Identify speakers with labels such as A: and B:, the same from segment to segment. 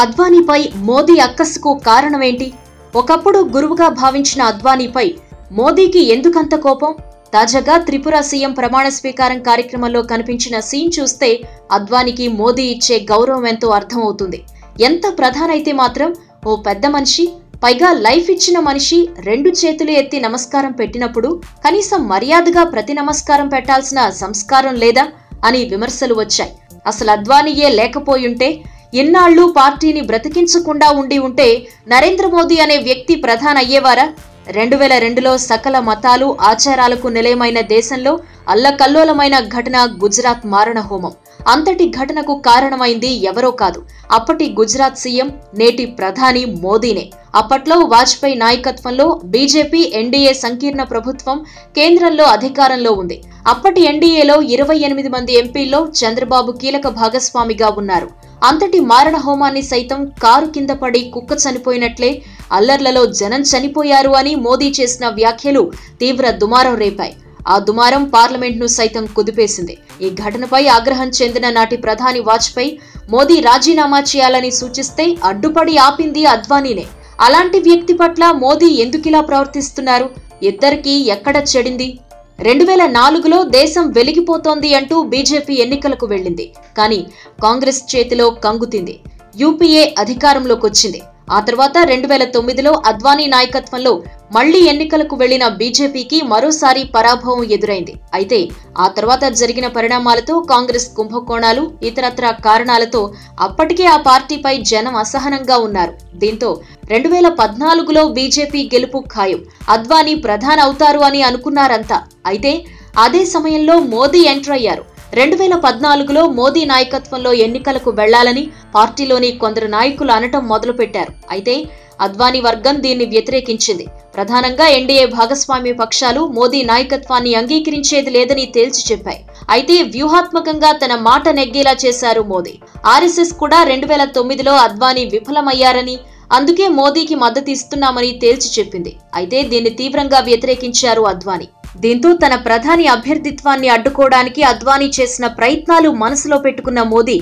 A: అద్వానీపై మోదీ అక్కసుకు కారణమేంటి? ఒకప్పుడు గురువుగా భావించిన అద్వానీపై మోదీకి ఎందుకంత కోపం? తాజాగా త్రిపుర సీఎం ప్రమాణ స్వీకారం కార్యక్రమంలో కనిపించిన సీన్ చూస్తే అద్వానీకి మోదీ ఇచ్చే గౌరవం ఎంతో అర్థమవుతుంది. ఎంత ప్రధానైతే మాత్రం ఓ పెద్ద మనిషి, పైగా లైఫ్ ఇచ్చిన మనిషి 2 చేతులు ఎత్తి నమస్కారం పెట్టినప్పుడు కనీసం మర్యాదగా ప్రతి నమస్కారం పెట్టాల్సిన సంస్కారం లేదా అని విమర్శలు వచ్చాయి. అసలు అద్వానీయే లేకపోయుంటే, ఇన్నాళ్లు పార్టీని బ్రతికించకుండా ఉంటే నరేంద్ర మోదీ అనే వ్యక్తి ప్రధాని అయ్యేవారా? 2002లో సకల మతాలు ఆచారాలకు నిలయమైన దేశంలో అల్లకల్లోలమైన ఘటన గుజరాత్ మారణ హోమం. అంతటి ఘటనకు కారణమైంది ఎవరో కాదు, అప్పటి గుజరాత్ సీఎం, నేటి ప్రధాని మోదీనే. అప్పట్లో వాజ్పేయి నాయకత్వంలో బీజేపీ ఎన్డీఏ సంకీర్ణ ప్రభుత్వం కేంద్రంలో అధికారంలో ఉంది. అప్పటి ఎన్డీఏలో 28 మంది ఎంపీల్లో చంద్రబాబు కీలక భాగస్వామిగా ఉన్నారు. అంతటి మారణ హోమాన్ని సైతం కారు కింద పడి కుక్క చనిపోయినట్లే అల్లర్లలో జనం చనిపోయారు అని మోదీ చేసిన వ్యాఖ్యలు తీవ్ర దుమారం రేపాయి. ఆ దుమారం పార్లమెంట్ను సైతం కుదిపేసింది. ఈ ఘటనపై ఆగ్రహం చెందిన నాటి ప్రధాని వాజ్పేయి మోదీ రాజీనామా చేయాలని సూచిస్తే అడ్డుపడి ఆపింది అద్వానీనే. అలాంటి వ్యక్తి పట్ల మోదీ ఎందుకిలా ప్రవర్తిస్తున్నారు? ఇద్దరికీ ఎక్కడ చెడింది? 2004లో దేశం వెలిగిపోతోంది అంటూ బీజేపీ ఎన్నికలకు వెళ్లింది. కానీ కాంగ్రెస్ చేతిలో కంగుతింది. యూపీఏ అధికారంలోకొచ్చింది. ఆ తర్వాత 2009లో అద్వానీ నాయకత్వంలో మళ్లీ ఎన్నికలకు వెళ్లిన బీజేపీకి మరోసారి పరాభవం ఎదురైంది. అయితే ఆ తర్వాత జరిగిన పరిణామాలతో, కాంగ్రెస్ కుంభకోణాలు, ఇతరత్రా కారణాలతో అప్పటికే ఆ పార్టీపై జనం అసహనంగా ఉన్నారు. దీంతో 2014లో బీజేపీ గెలుపు ఖాయం, అద్వానీ ప్రధాని అవుతారు అని అనుకున్నారంతా. అయితే అదే సమయంలో మోదీ ఎంటర్ అయ్యారు. 2014లో మోదీ నాయకత్వంలో ఎన్నికలకు వెళ్లాలని పార్టీలోని కొందరు నాయకులు అనటం మొదలుపెట్టారు. అయితే అద్వానీ వర్గం దీన్ని వ్యతిరేకించింది. ప్రధానంగా ఎన్డీఏ భాగస్వామ్య పక్షాలు మోదీ నాయకత్వాన్ని అంగీకరించేది లేదని తేల్చి చెప్పాయి. అయితే వ్యూహాత్మకంగా తన మాట నెగ్గేలా చేశారు మోదీ. ఆర్ఎస్ఎస్ కూడా 2009లో అద్వానీ విఫలమయ్యారని, అందుకే మోదీకి మద్దతు ఇస్తున్నామని తేల్చి చెప్పింది. అయితే దీన్ని తీవ్రంగా వ్యతిరేకించారు అద్వానీ. దీంతో తన ప్రధాని అభ్యర్థిత్వాన్ని అడ్డుకోవడానికి అద్వానీ చేసిన ప్రయత్నాలు మనసులో పెట్టుకున్న మోదీ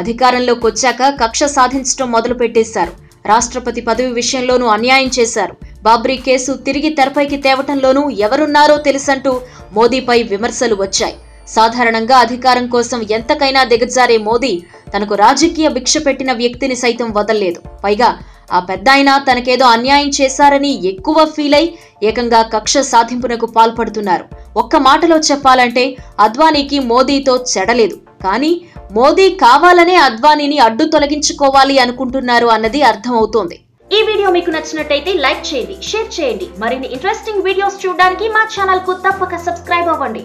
A: అధికారంలోకి వచ్చాక కక్ష సాధించడం మొదలు పెట్టేశారు. రాష్ట్రపతి పదవి విషయంలోనూ అన్యాయం చేశారు. బాబ్రీ కేసు తిరిగి తెరపైకి తేవటంలోనూ ఎవరున్నారో తెలుసంటూ మోదీపై విమర్శలు వచ్చాయి. సాధారణంగా అధికారం కోసం ఎంతకైనా దిగజారే మోదీ తనకు రాజకీయ భిక్ష పెట్టిన వ్యక్తిని సైతం వదల్లేదు. పైగా ఆ పెద్దాయన తనకేదో అన్యాయం చేశారని ఎక్కువ ఫీల్ అయి ఏకంగా కక్ష సాధింపునకు పాల్పడుతున్నారు. ఒక్క మాటలో చెప్పాలంటే అద్వానీకి మోదీతో చెడలేదు, కానీ మోదీ కావాలనే అద్వానీని అడ్డు తొలగించుకోవాలి అనుకుంటున్నారు అన్నది అర్థమవుతోంది.
B: ఈ వీడియో మీకు నచ్చినట్టయితే లైక్ చేయండి, షేర్ చేయండి. మరిన్ని ఇంట్రెస్టింగ్ వీడియోస్ చూడడానికి మా ఛానల్ కు తప్పక సబ్స్క్రైబ్ అవ్వండి.